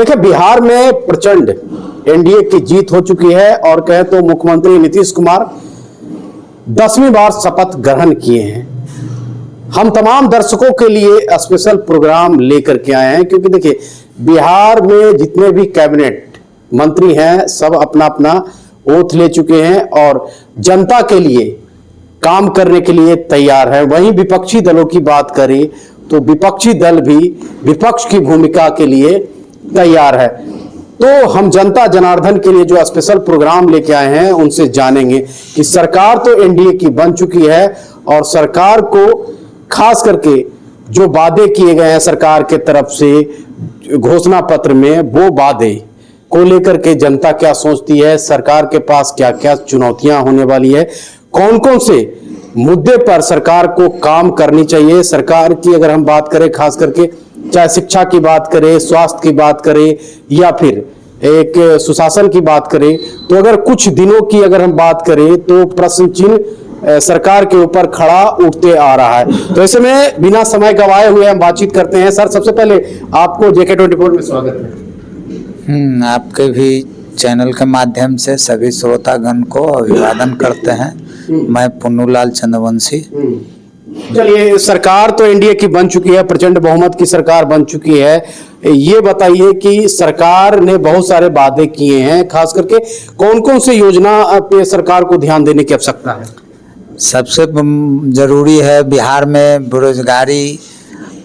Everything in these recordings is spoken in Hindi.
देखिए, बिहार में प्रचंड एनडीए की जीत हो चुकी है और कहे तो मुख्यमंत्री नीतीश कुमार 10वीं बार शपथ ग्रहण किए हैं। हम तमाम दर्शकों के लिए स्पेशल प्रोग्राम लेकर के आए हैं, क्योंकि देखिए बिहार में जितने भी कैबिनेट मंत्री हैं सब अपना अपना ओथ ले चुके हैं और जनता के लिए काम करने के लिए तैयार है। वहीं विपक्षी दलों की बात करें तो विपक्षी दल भी विपक्ष की भूमिका के लिए तैयार है। तो हम जनता जनार्दन के लिए जो स्पेशल प्रोग्राम लेके आए हैं उनसे जानेंगे कि सरकार तो एनडीए की बन चुकी है और सरकार को खास करके जो वादे किए गए हैं सरकार के तरफ से घोषणा पत्र में, वो वादे को लेकर के जनता क्या सोचती है, सरकार के पास क्या क्या चुनौतियां होने वाली है, कौन कौन से मुद्दे पर सरकार को काम करनी चाहिए। सरकार की अगर हम बात करें खास करके, चाहे शिक्षा की बात करें, स्वास्थ्य की बात करें या फिर एक सुशासन की बात करें, तो अगर कुछ दिनों की अगर हम बात करें तो प्रश्न चिन्ह सरकार के ऊपर खड़ा उठते आ रहा है। तो ऐसे में बिना समय गंवाए हुए हम बातचीत करते हैं। सर, सबसे पहले आपको JK24 में स्वागत है। आपके भी चैनल के माध्यम से सभी श्रोतागण को अभिवादन करते हैं। मैं पुन्नूलाल चंद्रवंशी। चलिए, सरकार तो एनडीए की बन चुकी है, प्रचंड बहुमत की सरकार बन चुकी है। ये बताइए कि सरकार ने बहुत सारे वादे किए हैं, खास करके कौन कौन से योजना पे सरकार को ध्यान देने की आवश्यकता है? सबसे जरूरी है, बिहार में बेरोजगारी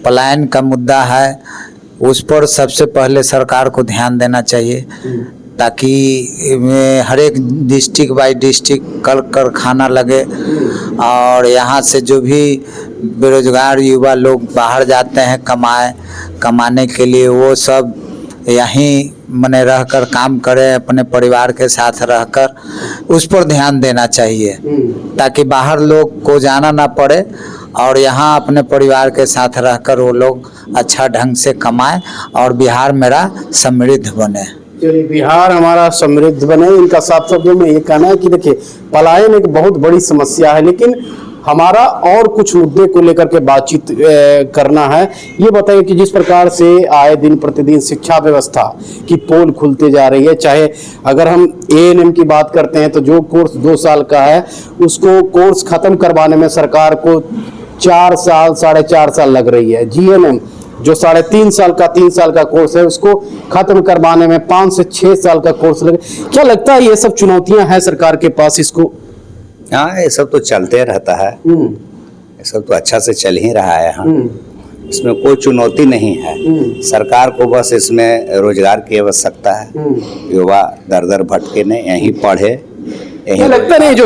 पलायन का मुद्दा है, उस पर सबसे पहले सरकार को ध्यान देना चाहिए, ताकि हर एक डिस्ट्रिक्ट बाय डिस्ट्रिक्ट कल कारखाना लगे और यहाँ से जो भी बेरोजगार युवा लोग बाहर जाते हैं कमाने के लिए, वो सब यहीं मने रहकर काम करें, अपने परिवार के साथ रहकर, उस पर ध्यान देना चाहिए ताकि बाहर लोग को जाना ना पड़े और यहाँ अपने परिवार के साथ रहकर वो लोग अच्छा ढंग से कमाएं और बिहार मेरा समृद्ध बने। चलिए, बिहार हमारा समृद्ध बने, इनका साफ शब्दों में ये कहना है कि देखिए पलायन एक बहुत बड़ी समस्या है, लेकिन हमारा और कुछ मुद्दे को लेकर के बातचीत करना है। ये बताइए कि जिस प्रकार से आए दिन प्रतिदिन शिक्षा व्यवस्था की पोल खुलते जा रही है, चाहे अगर हम ANM की बात करते हैं तो जो कोर्स 2 साल का है उसको कोर्स खत्म करवाने में सरकार को 4 साल 4.5 साल लग रही है। GNM जो 3.5 साल का 3 साल का कोर्स है उसको खत्म करवाने में 5 से 6 साल का कोर्स लगे। क्या लगता है ये सब चुनौतियां हैं सरकार के पास? इसको हाँ, ये सब तो चलते रहता है, ये सब तो अच्छा से चल ही रहा है। हाँ, इसमें कोई चुनौती नहीं है। सरकार को बस इसमें रोजगार की आवश्यकता है। युवा दर दर भटके नहीं, यहीं पढ़े। क्या लगता नहीं जो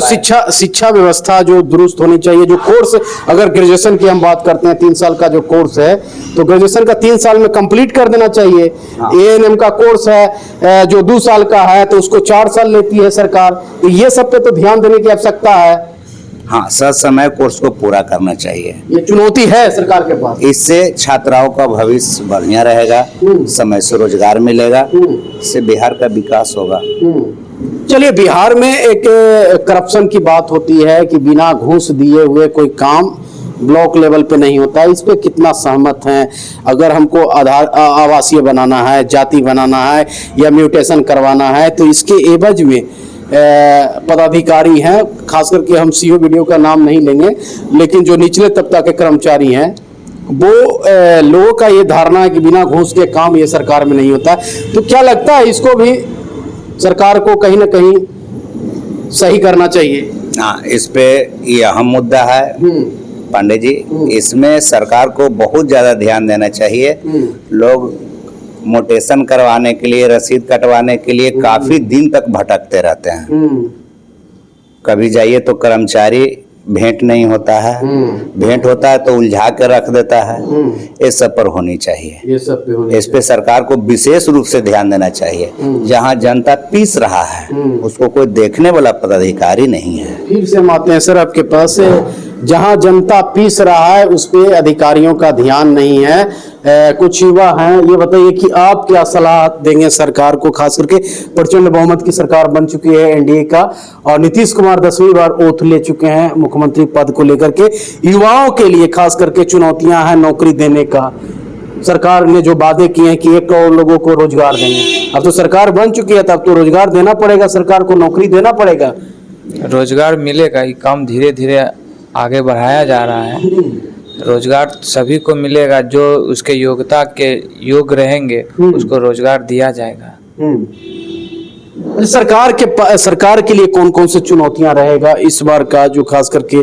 शिक्षा व्यवस्था जो दुरुस्त होनी चाहिए, जो कोर्स अगर ग्रेजुएशन की हम बात करते हैं 3 साल का जो कोर्स है तो ग्रेजुएशन का 3 साल में कंप्लीट कर देना चाहिए। ANM का कोर्स है जो 2 साल का है तो उसको 4 साल लेती है सरकार। तो ये सब पे तो ध्यान देने की आवश्यकता है। हाँ, समय कोर्स को पूरा करना चाहिए। ये चुनौती है सरकार के पास। इससे छात्राओं का भविष्य बढ़िया रहेगा, समय से रोजगार मिलेगा, इससे बिहार का विकास होगा। चलिए, बिहार में एक करप्शन की बात होती है कि बिना घूस दिए हुए कोई काम ब्लॉक लेवल पे नहीं होता। इस पे कितना सहमत हैं? अगर हमको आवासीय बनाना है, जाति बनाना है या म्यूटेशन करवाना है तो इसके एवज में पदाधिकारी हैं, खास करके हम CO वीडियो का नाम नहीं लेंगे, लेकिन जो निचले तबका के कर्मचारी हैं वो लोगों का ये धारणा है कि बिना घूस के काम ये सरकार में नहीं होता। तो क्या लगता है इसको भी सरकार को कहीं ना कहीं सही करना चाहिए? हाँ, इस पे ये अहम मुद्दा है पांडे जी। इसमें सरकार को बहुत ज़्यादा ध्यान देना चाहिए। लोग मोटेशन करवाने के लिए, रसीद कटवाने के लिए काफ़ी दिन तक भटकते रहते हैं। कभी जाइए तो कर्मचारी भेंट नहीं होता है, भेंट होता है तो उलझा के रख देता है। ये सब पर होनी चाहिए, ये सब पे होनी इस पे सरकार को विशेष रूप से ध्यान देना चाहिए। जहां जनता पीस रहा है उसको कोई देखने वाला पदाधिकारी नहीं है। फिर से हम आते हैं सर आपके पास, जहां जनता पीस रहा है उस पे अधिकारियों का ध्यान नहीं है। कुछ युवा हैं, ये बताइए कि आप क्या सलाह देंगे सरकार को, खास करके प्रचंड बहुमत की सरकार बन चुकी है एनडीए का और नीतीश कुमार 10वीं बार ओथ ले चुके हैं मुख्यमंत्री पद को लेकर के। युवाओं के लिए खास करके चुनौतियां हैं नौकरी देने का, सरकार ने जो वादे किए हैं कि 1 करोड़ लोगों को रोजगार देंगे, अब तो सरकार बन चुकी है, तब तो रोजगार देना पड़ेगा, सरकार को नौकरी देना पड़ेगा। रोजगार मिलेगा ही, काम धीरे धीरे आगे बढ़ाया जा रहा है। रोजगार सभी को मिलेगा, जो उसके योग्यता के योग्य रहेंगे उसको रोजगार दिया जाएगा। सरकार के लिए कौन कौन से चुनौतियां रहेगा इस बार का, जो खास करके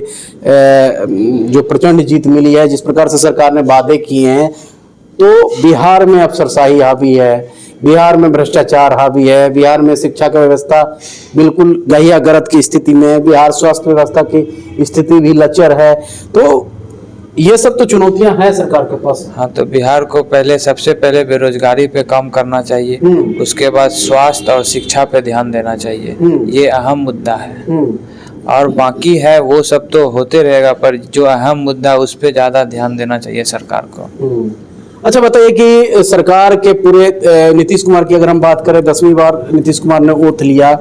जो प्रचंड जीत मिली है, जिस प्रकार से सरकार ने वादे किए हैं, तो बिहार में अफसरशाही हावी है, बिहार में भ्रष्टाचार हावी है, बिहार में शिक्षा का व्यवस्था बिल्कुल गहिया गरत की स्थिति में है, बिहार स्वास्थ्य व्यवस्था की स्थिति भी लचर है, तो ये सब तो चुनौतियां हैं सरकार के पास। हाँ, तो बिहार को सबसे पहले बेरोजगारी पे काम करना चाहिए, उसके बाद स्वास्थ्य और शिक्षा पे ध्यान देना चाहिए, ये अहम मुद्दा है। और बाकी है वो सब तो होते रहेगा, पर जो अहम मुद्दा उस पे ज्यादा ध्यान देना चाहिए सरकार को। अच्छा बताइए कि सरकार के पूरे नीतीश कुमार की अगर हम बात करें, 10वीं बार नीतीश कुमार ने ओथ लिया,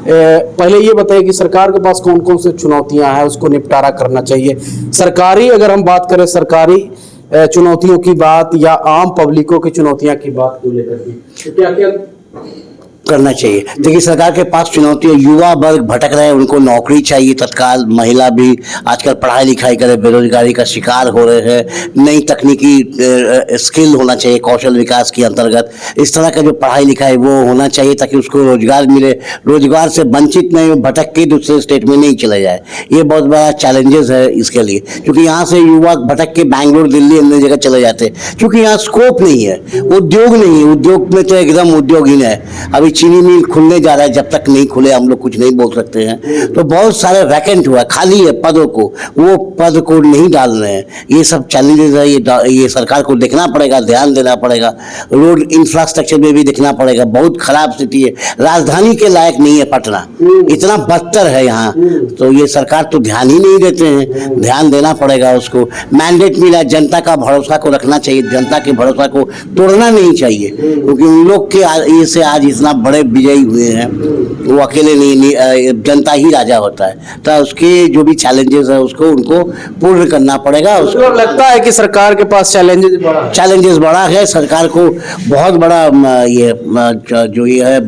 पहले ये बताइए कि सरकार के पास कौन कौन से चुनौतियां हैं, उसको निपटारा करना चाहिए। सरकारी, अगर हम बात करें सरकारी चुनौतियों की बात या आम पब्लिकों की चुनौतियां की बात को लेकर के, तो क्या क्या करना चाहिए? देखिए, सरकार के पास चुनौतियां, युवा वर्ग भटक रहे हैं, उनको नौकरी चाहिए तत्काल। महिला भी आजकल पढ़ाई लिखाई करे, बेरोजगारी का शिकार हो रहे हैं। नई तकनीकी स्किल होना चाहिए कौशल विकास के अंतर्गत। इस तरह का जो पढ़ाई लिखाई वो होना चाहिए ताकि उसको रोजगार मिले, रोजगार से वंचित नहीं, भटक के दूसरे स्टेट में नहीं चले जाए। ये बहुत बड़ा चैलेंजेस है इसके लिए, क्योंकि यहाँ से युवा भटक के बैंगलोर, दिल्ली, अन्य जगह चले जाते हैं, क्योंकि यहाँ स्कोप नहीं है, उद्योग नहीं है। उद्योग में तो एकदम उद्योगहीन है। अभी चीनी मिल खुलने जा रहा है, जब तक नहीं खुले हम लोग कुछ नहीं बोल सकते हैं। तो बहुत सारे वैकेंट हुआ, खाली है पदों को, वो पद को नहीं डाल रहे हैं। ये सब चैलेंजेस है, ये सरकार को देखना पड़ेगा, ध्यान देना पड़ेगा। रोड इंफ्रास्ट्रक्चर में भी देखना पड़ेगा, बहुत खराब स्थिति है, राजधानी के लायक नहीं है पटना, इतना बदतर है यहाँ। तो ये सरकार तो ध्यान ही नहीं देते हैं, ध्यान देना पड़ेगा उसको। मैंडेट मिला, जनता का भरोसा को रखना चाहिए, जनता के भरोसा को तोड़ना नहीं चाहिए, क्योंकि उन लोग के ये से आज इतना बड़े विजयी हुए हैं, वो अकेले नहीं, जनता ही राजा होता है। तो उसके जो भी चैलेंजेस है उसको उनको पूर्ण करना पड़ेगा। उसको लगता है कि सरकार के पास चैलेंजेस बड़ा है, सरकार को बहुत बड़ा ये जो ये है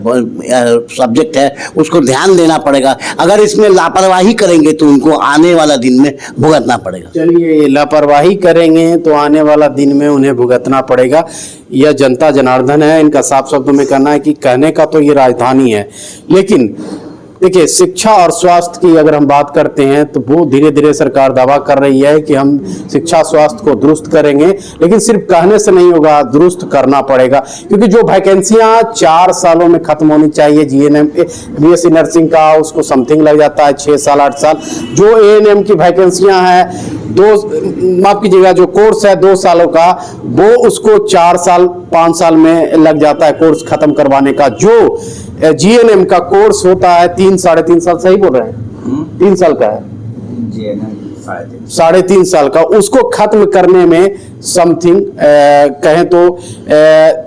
सब्जेक्ट है उसको ध्यान देना पड़ेगा। अगर इसमें लापरवाही करेंगे तो उनको आने वाला दिन में भुगतना पड़ेगा। चलिए, लापरवाही करेंगे तो आने वाला दिन में उन्हें भुगतना पड़ेगा। यह जनता जनार्दन है, इनका साफ शब्दों में कहना है कि कहने का तो ये राजधानी है, लेकिन देखिए शिक्षा और स्वास्थ्य की अगर हम बात करते हैं तो वो धीरे धीरे सरकार दावा कर रही है कि हम शिक्षा स्वास्थ्य को दुरुस्त करेंगे, लेकिन सिर्फ कहने से नहीं होगा, दुरुस्त करना पड़ेगा। क्योंकि जो वैकेंसियां 4 सालों में खत्म होनी चाहिए, जीएनएम बीएससी नर्सिंग का उसको समथिंग लग जाता है 6 साल 8 साल। जो एएनएम की वैकेंसियां हैं, माफ कीजिएगा, जो कोर्स है 2 सालों का, वो उसको 4 साल 5 साल में लग जाता है कोर्स खत्म करवाने का। जो जीएनएम का कोर्स होता है 3 साढ़े 3 साल, सही बोल रहे हैं, 3 साल का है, 3.5 साल का, उसको खत्म करने में समथिंग कहें तो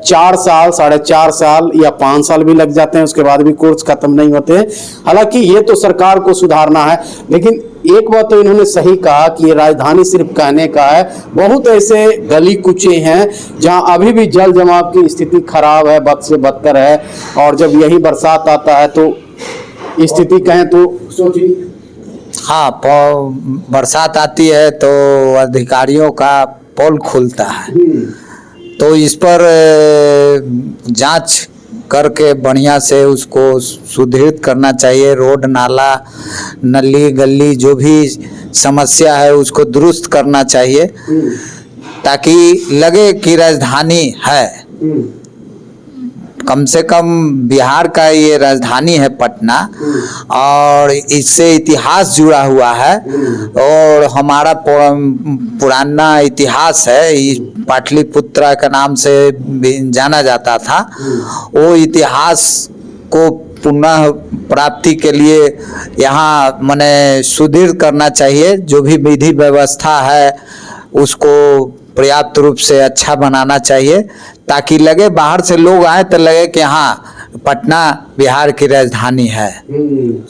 4 साल 4.5 साल या 5 साल भी लग जाते हैं, उसके बाद भी कोर्स खत्म नहीं होते हैं। हालांकि ये तो सरकार को सुधारना है, लेकिन एक बात तो इन्होंने सही कहा कि ये राजधानी सिर्फ कहने का है। बहुत ऐसे गली कुचे हैं जहां अभी भी जल जमाव की स्थिति खराब है, बद से बदतर है, और जब यही बरसात आता है तो स्थिति कहें तो सोचिए। हाँ, बरसात आती है तो अधिकारियों का पोल खुलता है, तो इस पर जांच करके बढ़िया से उसको सुदृढ़ करना चाहिए। रोड, नाला, नली गली जो भी समस्या है उसको दुरुस्त करना चाहिए, ताकि लगे कि राजधानी है। कम से कम बिहार का ये राजधानी है पटना, और इससे इतिहास जुड़ा हुआ है, और हमारा पुराना इतिहास है, इस पाटलिपुत्रा के नाम से जाना जाता था। वो इतिहास को पुनः प्राप्ति के लिए यहाँ माने सुदृढ़ करना चाहिए। जो भी विधि व्यवस्था है उसको पर्याप्त रूप से अच्छा बनाना चाहिए, ताकि लगे बाहर से लोग आए तो लगे कि हाँ पटना बिहार की राजधानी है।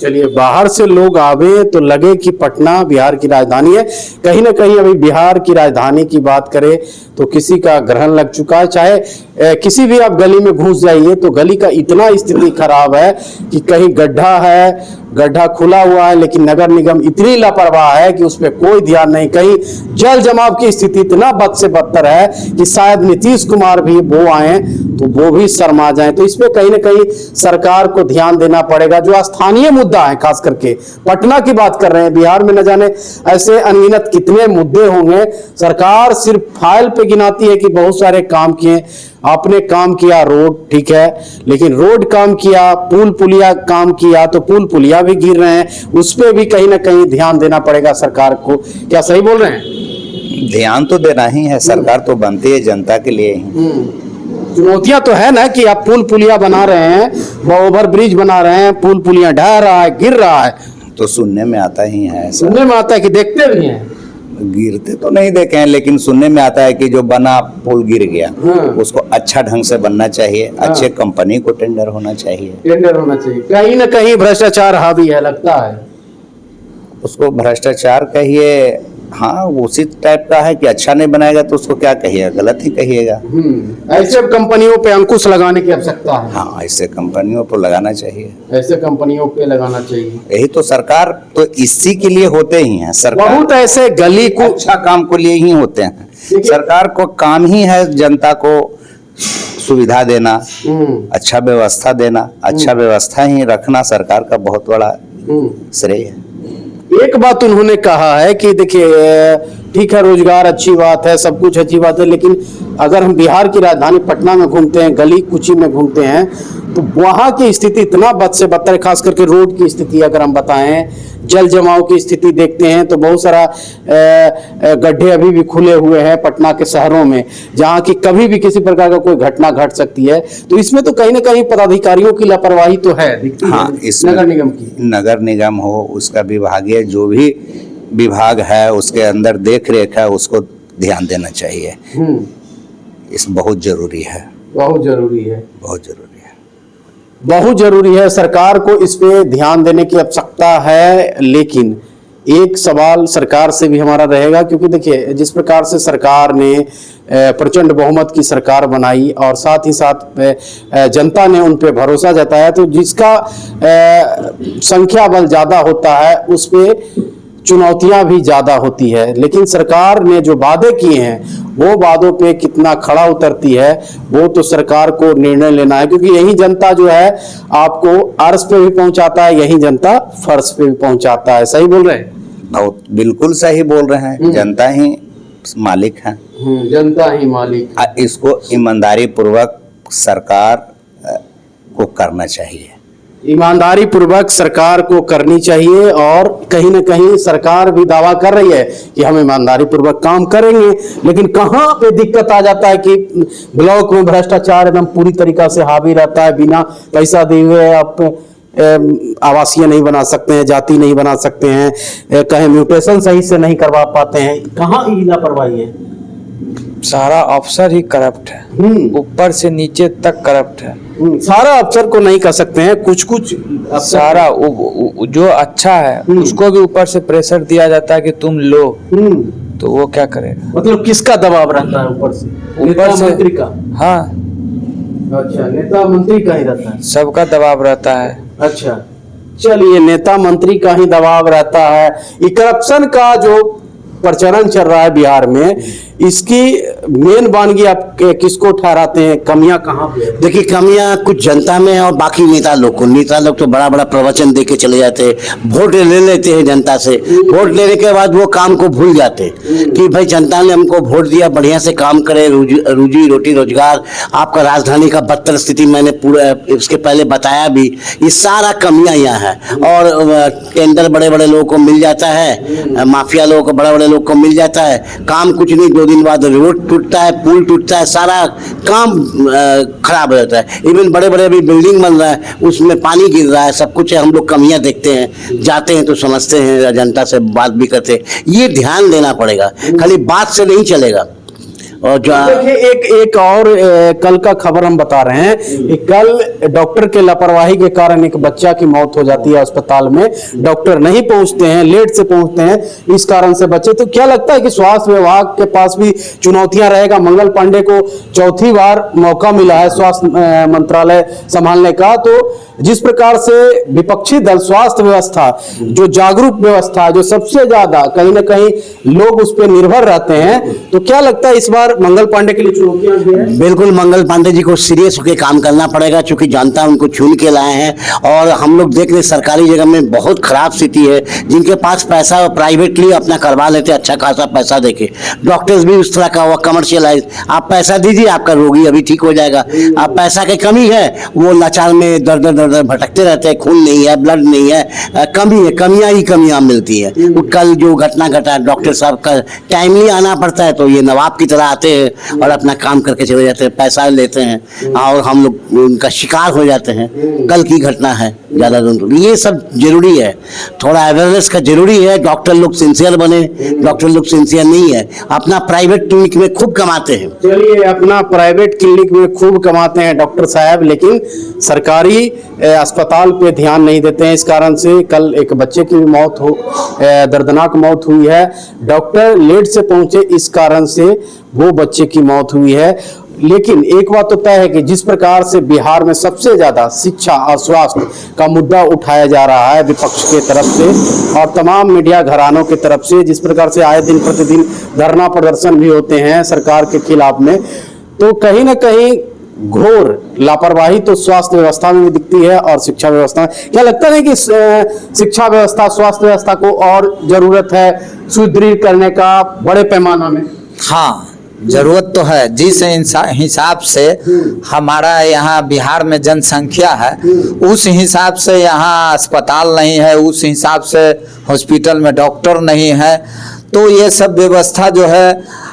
चलिए, बाहर से लोग आवे तो लगे कि पटना बिहार की राजधानी है। कहीं ना कहीं अभी बिहार की राजधानी की बात करें तो किसी का ग्रहण लग चुका है। चाहे किसी भी आप गली में घुस जाइए तो गली का इतना स्थिति खराब है कि कहीं गड्ढा है, गड्ढा खुला हुआ है, लेकिन नगर निगम इतनी लापरवाह है कि उस पर कोई ध्यान नहीं। कहीं जल जमाव की स्थिति इतना बद से बदतर है कि शायद नीतीश कुमार भी वो आए तो वो भी शर्मा जाए। तो इस पे कहीं ना कहीं सरकार को ध्यान देना पड़ेगा। जो स्थानीय मुद्दा है, खास करके पटना की बात कर रहे हैं, बिहार में न जाने ऐसे अनगिनत कितने मुद्दे होंगे। सरकार सिर्फ फाइल पे गिनाती है कि बहुत सारे काम किए, आपने काम किया रोड, ठीक है, लेकिन रोड काम किया, पुल पुलिया काम किया तो पुल पुलिया भी गिर रहे हैं। उस पर भी कहीं ना कहीं ध्यान देना पड़ेगा सरकार को। क्या सही बोल रहे हैं? ध्यान तो देना ही है, सरकार तो बनती है जनता के लिए ही। चुनौतियां तो है ना कि आप पुल पुलिया बना रहे हैं, ओवर ब्रिज बना रहे हैं, पुल पुलिया ढह रहा है, गिर रहा है, तो सुनने में आता ही है ऐसा। सुनने में आता है कि देखते भी हैं। गिरते तो नहीं देखे हैं, लेकिन सुनने में आता है कि जो बना पुल गिर गया, उसको अच्छा ढंग से बनना चाहिए, अच्छे कंपनी को टेंडर होना चाहिए, टेंडर होना चाहिए। कहीं ना कहीं भ्रष्टाचार हावी है, लगता है। उसको भ्रष्टाचार कहिए, हाँ उसी टाइप का है कि अच्छा नहीं बनाएगा तो उसको क्या कहिएगा, गलत ही कहिएगा। ऐसे कंपनियों पे अंकुश लगाने की आवश्यकता है। हाँ, ऐसे कंपनियों पर लगाना चाहिए, ऐसे कंपनियों पे लगाना चाहिए। यही तो सरकार तो इसी के लिए होते ही हैं। सरकार बहुत ऐसे गली को अच्छा काम को लिए ही होते हैं। सरकार को काम ही है जनता को सुविधा देना, अच्छा व्यवस्था देना, अच्छा व्यवस्था ही रखना सरकार का बहुत बड़ा श्रेय है। एक बात उन्होंने कहा है कि देखिए, ठीक है, रोजगार अच्छी बात है, सब कुछ अच्छी बात है, लेकिन अगर हम बिहार की राजधानी पटना में घूमते हैं, गली कुची में घूमते हैं, तो वहाँ की स्थिति इतना बद से बदतर है। खास करके रोड की स्थिति अगर हम बताएं, जल जमाव की स्थिति देखते हैं तो बहुत सारा गड्ढे अभी भी खुले हुए हैं पटना के शहरों में, जहाँ की कभी भी किसी प्रकार का कोई घटना घट सकती है। तो इसमें तो कहीं ना कहीं पदाधिकारियों की लापरवाही तो है, दिखती हाँ, है। इसमें नगर निगम की, नगर निगम हो, उसका विभागीय जो भी विभाग है उसके अंदर देख रेख है, उसको ध्यान देना चाहिए। इस बहुत जरूरी है, बहुत जरूरी है, बहुत जरूरी है, बहुत जरूरी है। सरकार को इस पे ध्यान देने की आवश्यकता है। लेकिन एक सवाल सरकार से भी हमारा रहेगा, क्योंकि देखिए, जिस प्रकार से सरकार ने प्रचंड बहुमत की सरकार बनाई और साथ ही साथ जनता ने उन पे भरोसा जताया, तो जिसका संख्या बल ज्यादा होता है उस पे चुनौतियां भी ज्यादा होती है। लेकिन सरकार ने जो वादे किए हैं वो वादों पे कितना खड़ा उतरती है, वो तो सरकार को निर्णय लेना है, क्योंकि यही जनता जो है आपको अर्श पे भी पहुंचाता है, यही जनता फर्श पे भी पहुंचाता है। सही बोल रहे हैं? बहुत बिल्कुल सही बोल रहे हैं। जनता ही मालिक है, जनता ही मालिक। इसको ईमानदारी पूर्वक सरकार को करना चाहिए, ईमानदारी पूर्वक सरकार को करनी चाहिए। और कहीं ना कहीं सरकार भी दावा कर रही है कि हम ईमानदारी पूर्वक काम करेंगे, लेकिन कहाँ पे दिक्कत आ जाता है कि ब्लॉक में भ्रष्टाचार एकदम पूरी तरीका से हावी रहता है। बिना पैसा दिए हुए आप आवासीय नहीं बना सकते हैं, जाति नहीं बना सकते हैं, कहीं म्यूटेशन सही से नहीं करवा पाते हैं। कहाँ ये लापरवाही है? सारा अफसर ही करप्ट है, ऊपर से नीचे तक करप्ट है। सारा अफसर को नहीं कर सकते हैं, कुछ कुछ सारा जो अच्छा है उसको भी ऊपर से प्रेशर दिया जाता है कि तुम लो, तो वो क्या करेगा? मतलब किसका दबाव रहता है ऊपर से? ऊपर से मंत्री का? हाँ, अच्छा, नेता मंत्री का ही रहता है। सबका दबाव रहता है। अच्छा, चलिए, नेता मंत्री का ही दबाव रहता है। ये करप्शन का जो प्रचलन चल रहा है बिहार में, इसकी मेन वानगी आप किसको ठहराते हैं? कमियां कहाँ पे है? देखिए, कमियां कुछ जनता में है और बाकी नेता लोग तो बड़ा बड़ा प्रवचन दे के चले जाते हैं, वोट ले लेते हैं जनता से। वोट लेने के बाद वो काम को भूल जाते हैं कि भाई जनता ने हमको वोट दिया, बढ़िया से काम करे, रोजी रोटी रोजगार। आपका राजधानी का बदतर स्थिति मैंने पूरा इसके पहले बताया भी, ये सारा कमियां यहाँ है। और टेंडर बड़े बड़े लोगों को मिल जाता है, माफिया लोगों को, बड़े बड़े लोग को मिल जाता है, काम कुछ नहीं, 2 दिन बाद रोड टूटता है, पुल टूटता है, सारा काम खराब हो जाता है। इवन बड़े बड़े अभी बिल्डिंग बन रहा है, उसमें पानी गिर रहा है, सब कुछ है। हम लोग कमियां देखते हैं, जाते हैं तो समझते हैं, जनता से बात भी करते हैं। ये ध्यान देना पड़ेगा, खाली बात से नहीं चलेगा। और जो देखिए एक और कल का खबर हम बता रहे हैं कि कल डॉक्टर के लापरवाही के कारण एक बच्चा की मौत हो जाती है अस्पताल में। डॉक्टर नहीं पहुंचते हैं, लेट से पहुंचते हैं, इस कारण से बच्चे। तो क्या लगता है कि स्वास्थ्य विभाग के पास भी चुनौतियां रहेगा? मंगल पांडे को चौथी बार मौका मिला है स्वास्थ्य मंत्रालय संभालने का, तो जिस प्रकार से विपक्षी दल स्वास्थ्य व्यवस्था जो जागरूक व्यवस्था जो सबसे ज्यादा कहीं ना कहीं लोग उस पर निर्भर रहते हैं, तो क्या लगता है इस बार मंगल पांडे के लिए चुनौतियां भी हैं? बिल्कुल मंगल पांडे जी को सीरियस होकर काम करना पड़ेगा, क्योंकि जनता उनको चुन के लाए हैं। और हम लोग देख रहे सरकारी जगह में बहुत खराब स्थिति है। जिनके पास पैसा प्राइवेटली अपना करवा लेते अच्छा खासा पैसा देके, डॉक्टर्स भी उस तरह का हुआ कमर्शियलाइज। आप पैसा दीजिए, आपका रोगी अभी ठीक हो जाएगा। आप पैसा की कमी है, वो लाचार में दर दर दर दर भटकते रहते हैं। खून नहीं है, ब्लड नहीं है, कमी है, कमियां ही कमियां मिलती है। तो कल जो घटना घटा, डॉक्टर साहब का टाइमली आना पड़ता है, तो ये नवाब की तरह आते हैं और अपना काम करके चले जाते हैं, पैसा लेते हैं और हम लोग उनका शिकार हो जाते हैं। कल की घटना है ज्यादा। ये सब जरूरी है, थोड़ा अवेयरनेस का जरूरी है। डॉक्टर लोग सिंसियर बने, डॉक्टर लोग सिंसियर नहीं है, अपना प्राइवेट क्लिनिक में खूब कमाते हैं। चलिए, अपना प्राइवेट क्लिनिक में खूब कमाते हैं डॉक्टर साहब, लेकिन सरकारी अस्पताल पे ध्यान नहीं देते हैं। इस कारण से कल एक बच्चे की भी मौत हो, दर्दनाक मौत हुई है। डॉक्टर लेट से पहुंचे, इस कारण से वो बच्चे की मौत हुई है। लेकिन एक बात तो तय है कि जिस प्रकार से बिहार में सबसे ज्यादा शिक्षा और स्वास्थ्य का मुद्दा उठाया जा रहा है विपक्ष के तरफ से और तमाम मीडिया घरानों की तरफ से, जिस प्रकार से आए दिन प्रतिदिन धरना प्रदर्शन भी होते हैं सरकार के खिलाफ में, तो कहीं ना कहीं घोर लापरवाही तो स्वास्थ्य व्यवस्था में भी दिखती है और शिक्षा व्यवस्था में। क्या लगता है कि शिक्षा व्यवस्था, स्वास्थ्य व्यवस्था को और जरूरत है सुदृढ़ करने का बड़े पैमाना में? हाँ, जरूरत तो है। जिस हिसाब से हमारा यहाँ बिहार में जनसंख्या है, उस हिसाब से यहाँ अस्पताल नहीं है, उस हिसाब से हॉस्पिटल में डॉक्टर नहीं है। तो ये सब व्यवस्था जो है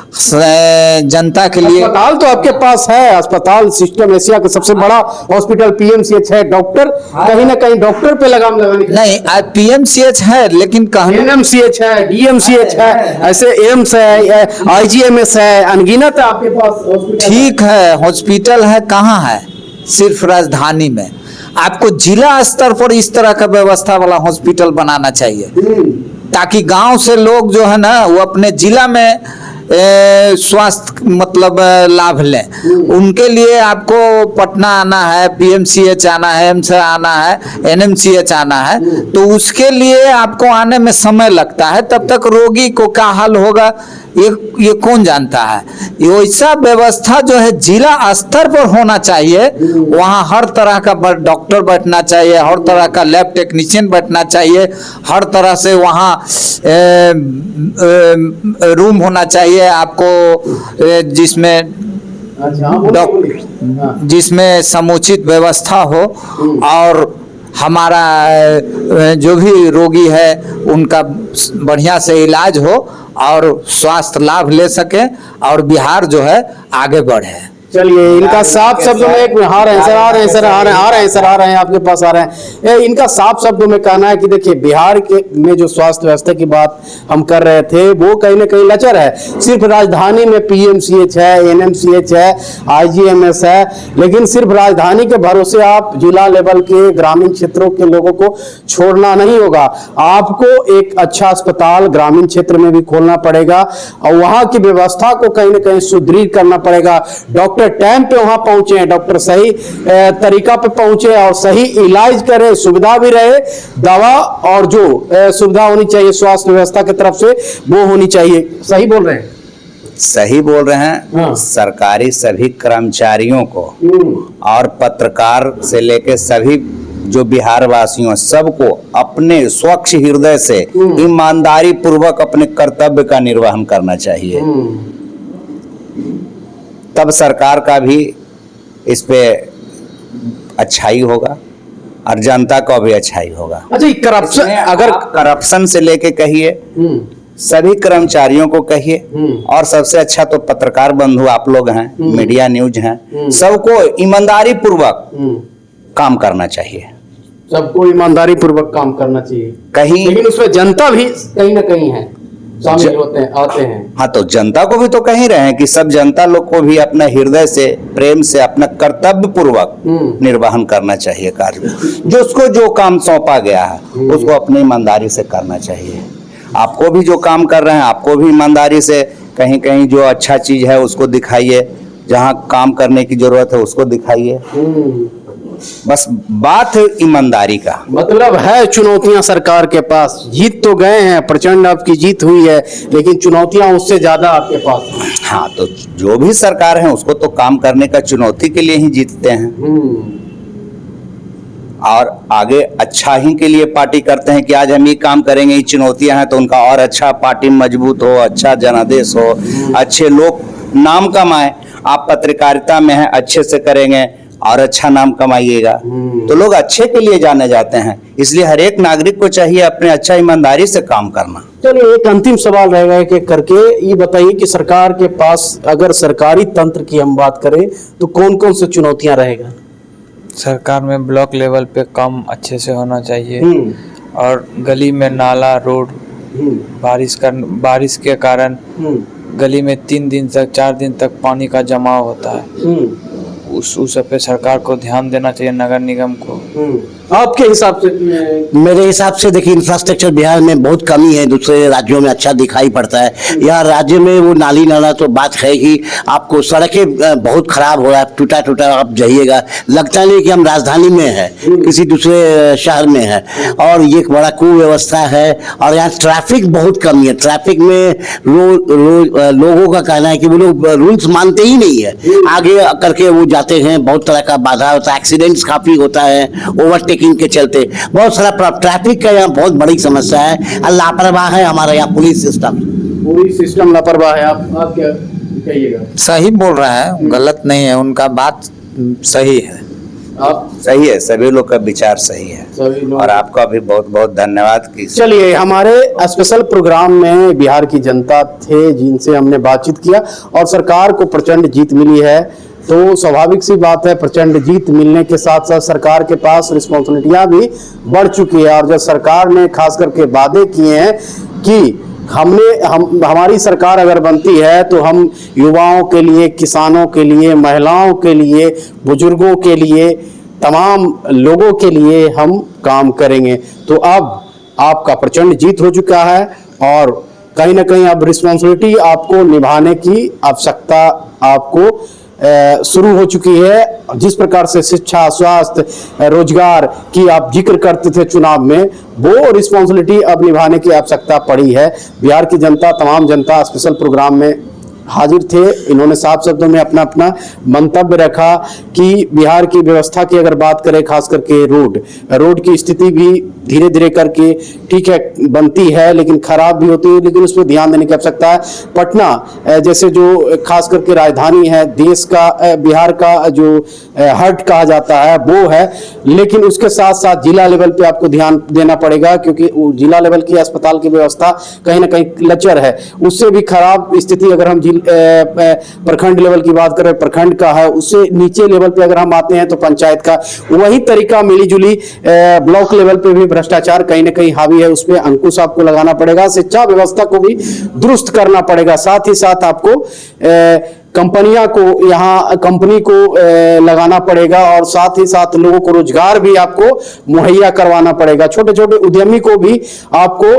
जनता के लिए। अस्पताल तो आपके पास है, अस्पताल सिस्टम एशिया का सबसे बड़ा हॉस्पिटल पीएमसीएच है। डॉक्टर कहीं ना कहीं डॉक्टर पे लगाम लगाने नहीं, पीएमसीएच है, लेकिन एनएमसीएच है, डीएमसीएच है, ऐसे एम्स है, आईजीएमएस है, अनगिनत है आपके पास। ठीक है, हॉस्पिटल है, कहाँ है? सिर्फ राजधानी में। आपको जिला स्तर पर इस तरह का व्यवस्था वाला हॉस्पिटल बनाना चाहिए, ताकि गांव से लोग जो है ना वो अपने जिला में स्वास्थ्य मतलब लाभ लें। उनके लिए आपको पटना आना है, पीएमसीएच आना है, एम्स आना है, एनएमसीएच आना है, तो उसके लिए आपको आने में समय लगता है। तब तक रोगी को क्या हाल होगा ये कौन जानता है। ये वैसा व्यवस्था जो है जिला स्तर पर होना चाहिए। वहाँ हर तरह का डॉक्टर बैठना चाहिए, हर तरह का लैब टेक्नीशियन बैठना चाहिए, हर तरह से वहाँ रूम होना चाहिए आपको, जिसमें समुचित व्यवस्था हो और हमारा जो भी रोगी है उनका बढ़िया से इलाज हो और स्वास्थ्य लाभ ले सके और बिहार जो है आगे बढ़े। चलिए, इनका साफ शब्दों में एक आ रहे हैं सर, आ रहे हैं सर, आ रहे हैं आपके पास आ रहे हैं। इनका साफ शब्दों में कहना है कि देखिए बिहार के में जो स्वास्थ्य व्यवस्था की बात हम कर रहे थे वो कहीं ना कहीं लचर है। सिर्फ राजधानी में पीएमसीएच है, एनएमसीएच है, आईजीएमएस है, लेकिन सिर्फ राजधानी के भरोसे आप जिला लेवल के ग्रामीण क्षेत्रों के लोगों को छोड़ना नहीं होगा। आपको एक अच्छा अस्पताल ग्रामीण क्षेत्र में भी खोलना पड़ेगा और वहां की व्यवस्था को कहीं ना कहीं सुदृढ़ करना पड़ेगा। डॉक्टर टाइम पे वहां पहुंचे, डॉक्टर सही तरीका पे पहुंचे और सही इलाज करे, सुविधा भी रहे, दवा और जो सुविधा होनी चाहिए स्वास्थ्य व्यवस्था की तरफ से वो होनी चाहिए। सही बोल रहे हैं? सही बोल रहे हैं। हाँ। सरकारी सभी कर्मचारियों को और पत्रकार से लेके सभी जो बिहार वासियों सबको अपने स्वच्छ हृदय से ईमानदारी पूर्वक अपने कर्तव्य का निर्वहन करना चाहिए। तब सरकार का भी इस पे अच्छाई होगा और जनता का भी अच्छाई होगा। अच्छा, करप्शन, अगर करप्शन से लेके कहिए, सभी कर्मचारियों को कहिए, और सबसे अच्छा तो पत्रकार बंधु आप लोग हैं, मीडिया न्यूज हैं, सबको ईमानदारी पूर्वक काम करना चाहिए। सबको ईमानदारी पूर्वक काम करना चाहिए कहीं, लेकिन उसमें जनता भी कहीं ना कहीं है, शामिल होते हैं, आते हैं। हाँ, तो जनता को भी तो कह ही रहे हैं कि सब जनता लोग को भी अपना हृदय से, प्रेम से, अपना कर्तव्य पूर्वक निर्वहन करना चाहिए कार्य। जो उसको जो काम सौंपा गया है उसको अपनी ईमानदारी से करना चाहिए। आपको भी जो काम कर रहे हैं आपको भी ईमानदारी से, कहीं कहीं जो अच्छा चीज है उसको दिखाइए, जहाँ काम करने की जरूरत है उसको दिखाइए। बस बात है ईमानदारी का। मतलब है चुनौतियां सरकार के पास, जीत तो गए हैं, प्रचंड आपकी जीत हुई है, लेकिन चुनौतियां उससे ज्यादा आपके पास हैं। हाँ, तो जो भी सरकार है उसको तो काम करने का चुनौती के लिए ही जीतते हैं और आगे अच्छा ही के लिए पार्टी करते हैं कि आज हम ये काम करेंगे, ये चुनौतियां हैं तो उनका और अच्छा पार्टी मजबूत हो, अच्छा जनादेश हो, अच्छे लोग नाम कमाए। आप पत्रकारिता में हैं, अच्छे से करेंगे और अच्छा नाम कमाइएगा तो लोग अच्छे के लिए जाने जाते हैं। इसलिए हर एक नागरिक को चाहिए अपने अच्छा ईमानदारी से काम करना। चलिए, एक अंतिम सवाल रहेगा कि करके ये बताइए कि सरकार के पास अगर सरकारी तंत्र की हम बात करें तो कौन कौन सी चुनौतियां रहेगा? सरकार में ब्लॉक लेवल पे काम अच्छे से होना चाहिए और गली में नाला, रोड, बारिश के कारण गली में 3 दिन तक 4 दिन तक पानी का जमाव होता है। उस सब पे सरकार को ध्यान देना चाहिए, नगर निगम को। आपके हिसाब से? मेरे हिसाब से देखिए, इंफ्रास्ट्रक्चर बिहार में बहुत कमी है, दूसरे राज्यों में अच्छा दिखाई पड़ता है। यहाँ राज्य में वो नाली नाला तो बात है ही, आपको सड़कें बहुत खराब हो रहा है, टूटा टूटा आप जाइएगा, लगता नहीं कि हम राजधानी में है, किसी दूसरे शहर में है। और ये एक बड़ा कुव्यवस्था है। और यहाँ ट्रैफिक बहुत कमी है। ट्रैफिक में लोगों का कहना है कि वो लोग रूल्स मानते ही नहीं है, आगे करके वो जाते हैं, बहुत तरह का बाधा होता है, एक्सीडेंट्स काफी होता है ओवरटेकिंग के चलते। बहुत सारा ट्रैफिक का यहाँ बहुत बड़ी समस्या है। और लापरवाह है हमारा यहाँ पुलिस सिस्टम लापरवाह है। आप क्या कहिएगा? सही बोल रहा है, गलत नहीं है, उनका बात सही है। आप सही है, सभी लोग का विचार सही है और आपका भी बहुत बहुत धन्यवाद। कि चलिए, हमारे स्पेशल प्रोग्राम में बिहार की जनता थे जिनसे हमने बातचीत किया और सरकार को प्रचंड जीत मिली है। तो स्वाभाविक सी बात है, प्रचंड जीत मिलने के साथ साथ सरकार के पास रिस्पॉन्सिबिलिटियां भी बढ़ चुकी है। और जब सरकार ने खास करके वादे किए हैं कि हमारी सरकार अगर बनती है तो हम युवाओं के लिए, किसानों के लिए, महिलाओं के लिए, बुजुर्गों के लिए, तमाम लोगों के लिए हम काम करेंगे। तो अब आपका प्रचंड जीत हो चुका है और कहीं ना कहीं अब रिस्पॉन्सिबिलिटी आपको निभाने की आवश्यकता आपको शुरू हो चुकी है। जिस प्रकार से शिक्षा, स्वास्थ्य, रोजगार की आप जिक्र करते थे चुनाव में, वो रिस्पॉन्सिबिलिटी अब निभाने की आवश्यकता पड़ी है। बिहार की जनता, तमाम जनता स्पेशल प्रोग्राम में हाजिर थे। इन्होंने साफ शब्दों में अपना अपना मंतव्य रखा कि बिहार की व्यवस्था की अगर बात करें, खास करके रोड की स्थिति भी धीरे धीरे करके ठीक है बनती है, लेकिन खराब भी होती है, लेकिन उस पर ध्यान देने की आवश्यकता है। पटना जैसे जो खास करके राजधानी है देश का, बिहार का जो हर्ट कहा जाता है वो है, लेकिन उसके साथ साथ जिला लेवल पे आपको ध्यान देना पड़ेगा क्योंकि जिला लेवल की अस्पताल की व्यवस्था कहीं ना कहीं लचर है। उससे भी खराब स्थिति अगर हम प्रखंड लेवल की बात करें, प्रखंड का है, उससे नीचे लेवल पे अगर हम आते हैं तो पंचायत का वही तरीका मिलीजुली ब्लॉक लेवल पे भी भ्रष्टाचार कहीं ना कहीं हावी है, उस पर अंकुश आपको लगाना पड़ेगा। शिक्षा व्यवस्था को भी दुरुस्त करना पड़ेगा। साथ ही साथ आपको कंपनियां को, यहाँ कंपनी को लगाना पड़ेगा और साथ ही साथ लोगों को रोजगार भी आपको मुहैया करवाना पड़ेगा। छोटे छोटे उद्यमी को भी आपको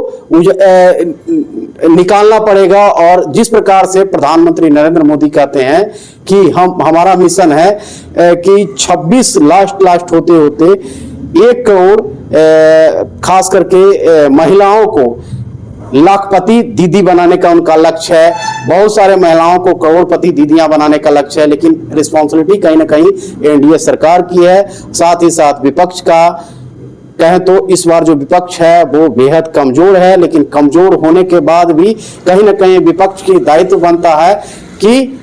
निकालना पड़ेगा। और जिस प्रकार से प्रधानमंत्री नरेंद्र मोदी कहते हैं कि हमारा मिशन है कि 26 लास्ट होते होते 1 करोड़ खास करके महिलाओं को लाखपति दीदी बनाने का उनका लक्ष्य है। बहुत सारे महिलाओं को करोड़पति दीदियां बनाने का लक्ष्य है, लेकिन रिस्पॉन्सिबिलिटी कहीं ना कहीं एनडीए सरकार की है। साथ ही साथ विपक्ष का कहें तो इस बार जो विपक्ष है वो बेहद कमजोर है, लेकिन कमजोर होने के बाद भी कहीं ना कहीं विपक्ष की दायित्व बनता है कि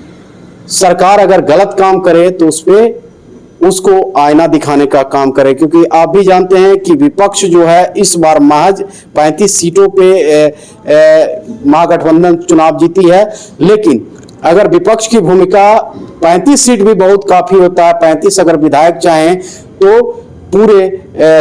सरकार अगर गलत काम करे तो उसको आईना दिखाने का काम करे। क्योंकि आप भी जानते हैं कि विपक्ष जो है इस बार महज 35 सीटों पे महागठबंधन चुनाव जीती है, लेकिन अगर विपक्ष की भूमिका 35 सीट भी बहुत काफी होता है, 35 अगर विधायक चाहें तो पूरे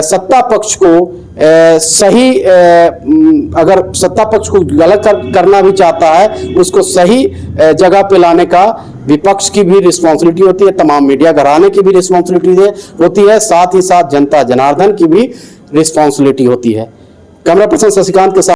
सत्ता पक्ष को सही अगर सत्ता पक्ष को गलत करना भी चाहता है, उसको सही जगह पे लाने का विपक्ष की भी रिस्पॉन्सिबिलिटी होती है, तमाम मीडिया घराने की भी रिस्पॉन्सिबिलिटी होती है, साथ ही साथ जनता जनार्दन की भी रिस्पॉन्सिबिलिटी होती है। कैमरा पर्सन शशिकांत के साथ